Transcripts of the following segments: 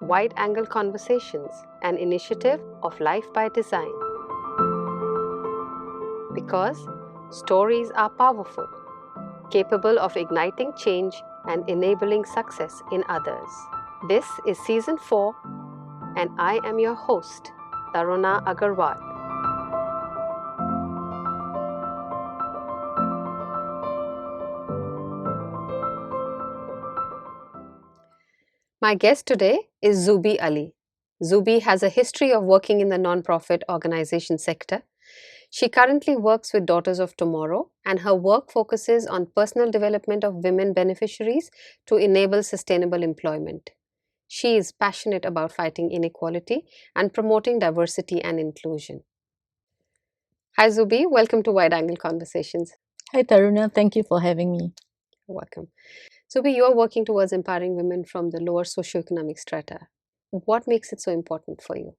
Wide Angle Conversations, an initiative of Life by Design. Because stories are powerful, capable of igniting change and enabling success in others. This is Season 4, and I am your host, Taruna Aggarwal. My guest today is Zubee Ali. Zubee has a history of working in the non-profit organization sector. She currently works with Daughters of Tomorrow, and her work focuses on personal development of women beneficiaries to enable sustainable employment. She is passionate about fighting inequality and promoting diversity and inclusion. Hi Zubee, welcome to Wide Angle Conversations. Hi Taruna, thank you for having me. Welcome. Zubee, you are working towards empowering women from the lower socioeconomic strata. What makes it so important for you?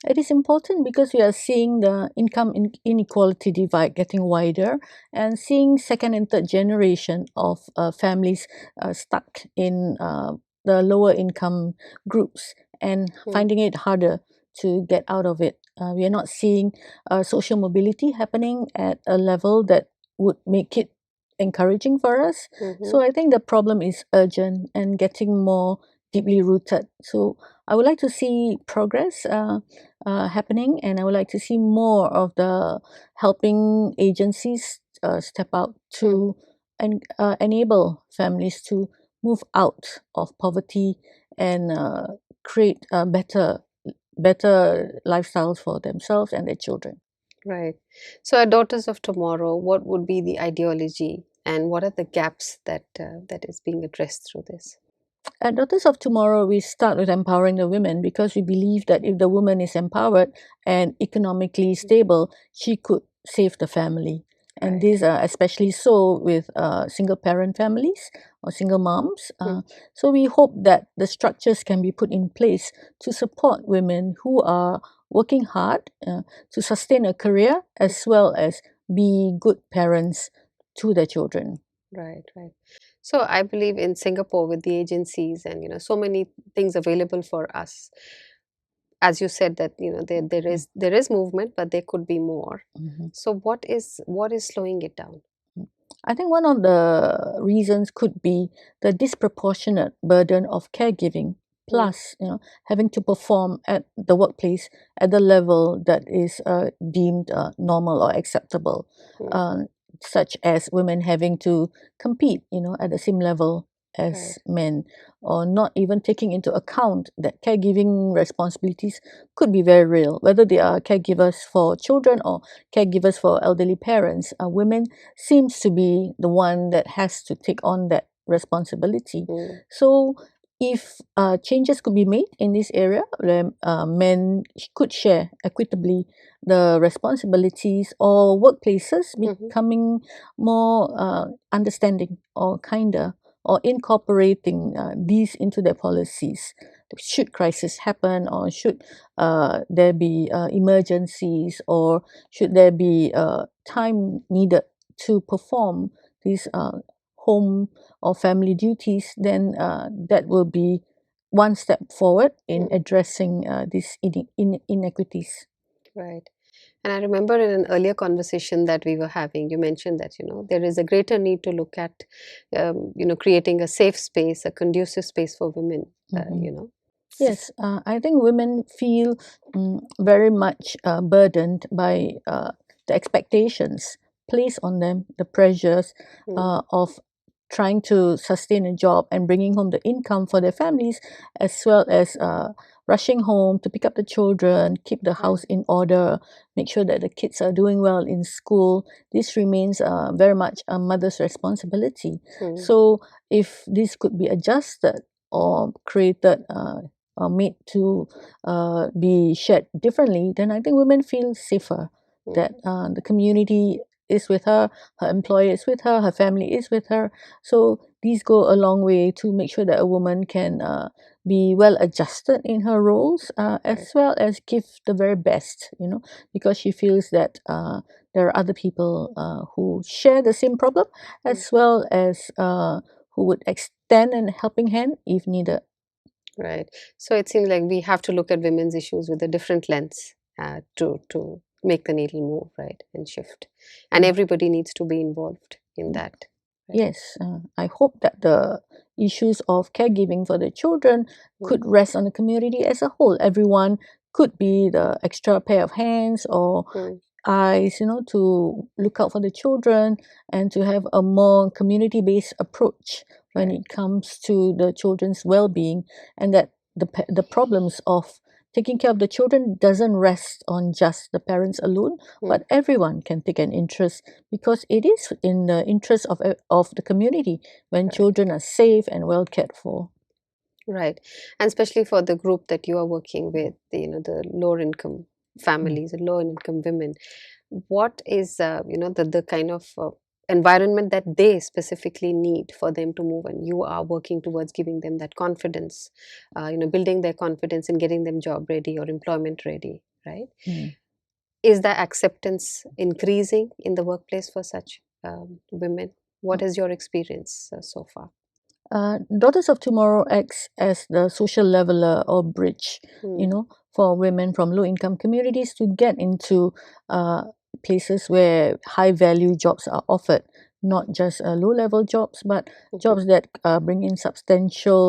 It is important because we are seeing the income inequality divide getting wider and seeing second and third generation of families stuck in the lower income groups and finding it harder to get out of it. We are not seeing social mobility happening at a level that would make it encouraging for us. So I think the problem is urgent and getting more deeply rooted. So I would like to see progress happening, and I would like to see more of the helping agencies step out to enable families to move out of poverty and create better lifestyles for themselves and their children. Right. So, at Daughters of Tomorrow, what would be the ideology, and what are the gaps that is being addressed through this? At Daughters of Tomorrow, we start with empowering the women because we believe that if the woman is empowered and economically stable, she could save the family. And Right. these are especially so with single parent families or single moms. So we hope that the structures can be put in place to support women who are working hard to sustain a career as well as be good parents to their children. Right, right. So I believe in Singapore with the agencies and so many things available for us. As you said that there is movement, but there could be more. So what is slowing it down? I think one of the reasons could be the disproportionate burden of caregiving, plus having to perform at the workplace at the level that is deemed normal or acceptable, such as women having to compete, at the same level as men, or not even taking into account that caregiving responsibilities could be very real, whether they are caregivers for children or caregivers for elderly parents. Women seems to be the one that has to take on that responsibility. So if changes could be made in this area where men could share equitably the responsibilities, or workplaces becoming more understanding or kinder, or incorporating these into their policies. Should crisis happen, or should there be emergencies, or should there be time needed to perform these home or family duties, then that will be one step forward in addressing these inequities. Right. And I remember in an earlier conversation that we were having, you mentioned that there is a greater need to look at creating a safe space, a conducive space for women. Yes, I think women feel very much burdened by the expectations placed on them, the pressures of trying to sustain a job and bringing home the income for their families, as well as rushing home to pick up the children, keep the house in order, make sure that the kids are doing well in school. This remains very much a mother's responsibility. So if this could be adjusted or created, made to be shared differently, then I think women feel safer that the community is with her employer is with her family is with her. So these go a long way to make sure that a woman can be well adjusted in her roles, as well as give the very best, because she feels that there are other people who share the same problem, as well as who would extend a helping hand if needed. Right. So it seems like we have to look at women's issues with a different lens to make the needle move, right, and shift. And Mm. everybody needs to be involved in that. Right. Yes, I hope that the issues of caregiving for the children Mm, could rest on the community as a whole. Everyone could be the extra pair of hands or mm, eyes, to look out for the children and to have a more community based approach when right. it comes to the children's well being, and that the problems of taking care of the children doesn't rest on just the parents alone, Mm, but everyone can take an interest because it is in the interest of the community when right. children are safe and well cared for. Right. And especially for the group that you are working with, the lower income Mm. families, the low income women, what is the kind of environment that they specifically need for them to move, and you are working towards giving them that confidence, building their confidence and getting them job ready or employment ready, right? Mm. Is the acceptance increasing in the workplace for such women? What is your experience so far? Daughters of Tomorrow acts as the social leveler or bridge, Hmm. for women from low income communities to get into uh, places where high value jobs are offered, not just low level jobs, but Mhm. jobs that bring in substantial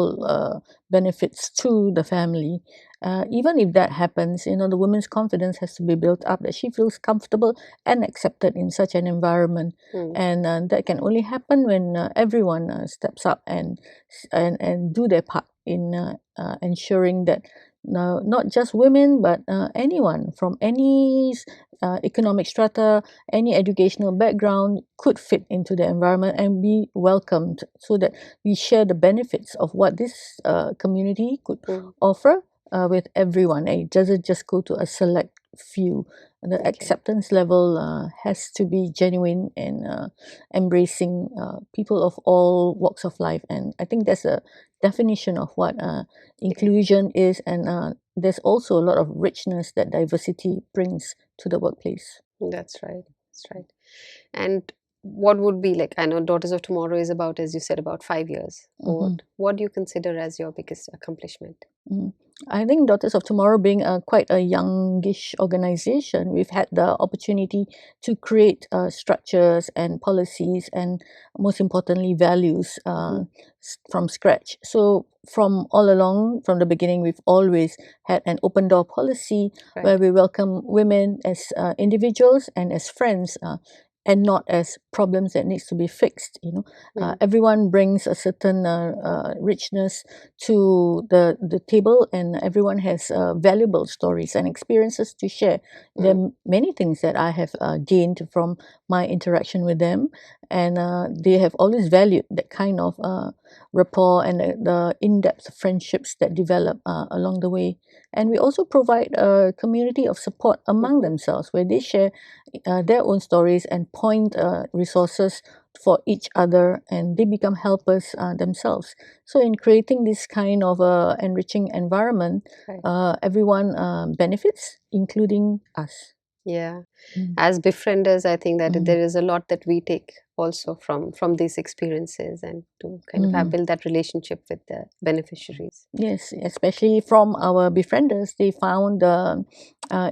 benefits to the family. Even if that happens, the woman's confidence has to be built up that she feels comfortable and accepted in such an environment, Hmm. and that can only happen when everyone steps up and do their part in ensuring that not just women but anyone from any economic strata, any educational background could fit into the environment and be welcomed, so that we share the benefits of what this community could Hmm. offer with everyone. And it doesn't just go to a select few. The Okay. acceptance level has to be genuine and embracing people of all walks of life. And I think that's a definition of what Yeah. inclusion is. And there's also a lot of richness that diversity brings to the workplace. That's right. That's right. And what would be like, I know Daughters of Tomorrow is about, as you said, about 5 years Mhm. old. What do you consider as your biggest accomplishment? Mm. I think Daughters of Tomorrow, being quite a youngish organization, we've had the opportunity to create structures and policies and, most importantly, values Hmm. from scratch. So, from all along, from the beginning, we've always had an open door policy where Right. we welcome women as individuals and as friends. And not as problems that needs to be fixed. Mm, Everyone brings a certain richness to the table, and everyone has valuable stories and experiences to share. There mm, are many things that I have gained from my interaction with them, and they have always valued that kind of rapport and the in-depth friendships that develop along the way. And we also provide a community of support among mhm. themselves, where they share their own stories and point resources for each other, and they become helpers themselves. So, in creating this kind of enriching environment, Right. everyone benefits, including us. Yeah. Mm. As befrienders, I think that Mm. there is a lot that we take also from these experiences, and to kind of have Mm. build that relationship with the beneficiaries. Yes, especially from our befrienders, they found the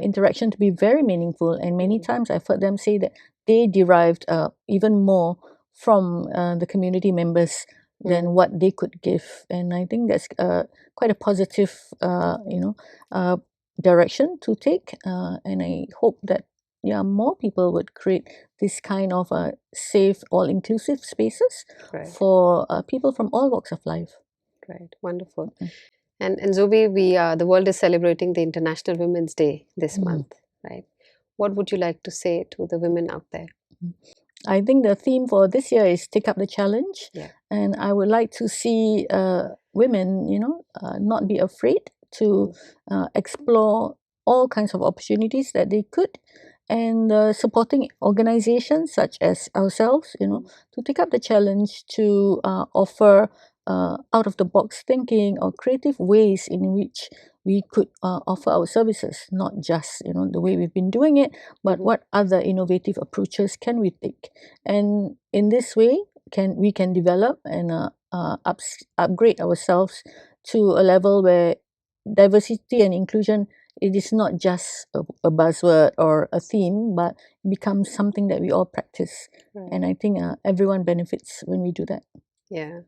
interaction to be very meaningful. And many Mm, times I've heard them say that they derived even more from the community members than mm, what they could give. And I think that's quite a positive, uh, direction to take. And I hope that, yeah, more people would create this kind of safe, all-inclusive spaces right. for people from all walks of life. Right. Wonderful. And Zubi, the world is celebrating the International Women's Day this Mm. month, right? What would you like to say to the women out there? I think the theme for this year is take up the challenge, Yeah. and I would like to see women, not be afraid to Mm, explore all kinds of opportunities that they could, and supporting organizations such as ourselves, mm, to take up the challenge to offer out of the box thinking or creative ways in which we could offer our services, not just the way we've been doing it, but mhm. what other innovative approaches can we take. And in this way, can develop and upgrade ourselves to a level where diversity and inclusion, it is not just a buzzword or a theme, but it becomes something that we all practice. Right. And I think everyone benefits when we do that. Yeah.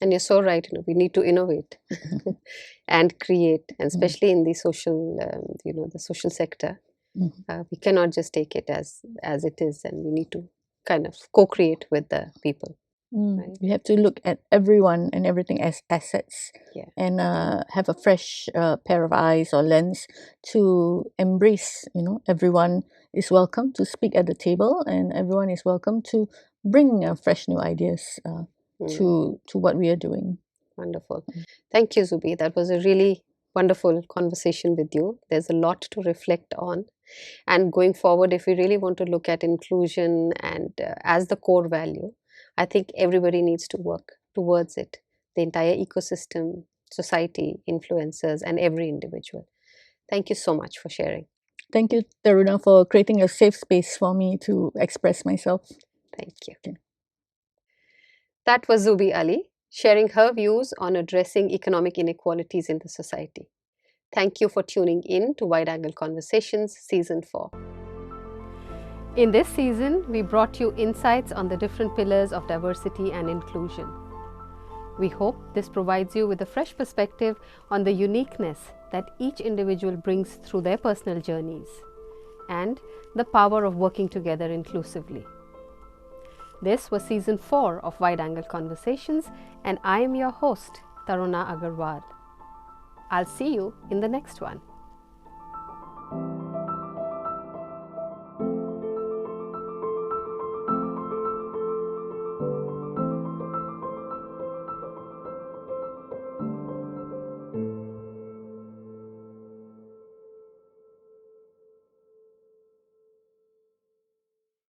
And you're so right. We need to innovate and create, and especially in the social, the social sector. We cannot just take it as it is, and we need to kind of co-create with the people. Right? You have to look at everyone and everything as assets, Yeah. and have a fresh pair of eyes or lens to embrace. Everyone is welcome to speak at the table, and everyone is welcome to bring fresh new ideas to what we are doing. Wonderful. Thank you, Zubee. That was a really wonderful conversation with you. There's a lot to reflect on. And going forward, if we really want to look at inclusion and as the core value, I think everybody needs to work towards it. The entire ecosystem, society, influencers, and every individual. Thank you so much for sharing. Thank you, Taruna, for creating a safe space for me to express myself. Thank you. Okay. That was Zubee Ali sharing her views on addressing economic inequalities in the society. Thank you for tuning in to Wide Angle Conversations Season 4. In this season, we brought you insights on the different pillars of diversity and inclusion. We hope this provides you with a fresh perspective on the uniqueness that each individual brings through their personal journeys and the power of working together inclusively. This was Season 4 of Wide Angle Conversations, and I am your host, Taruna Aggarwal. I'll see you in the next one.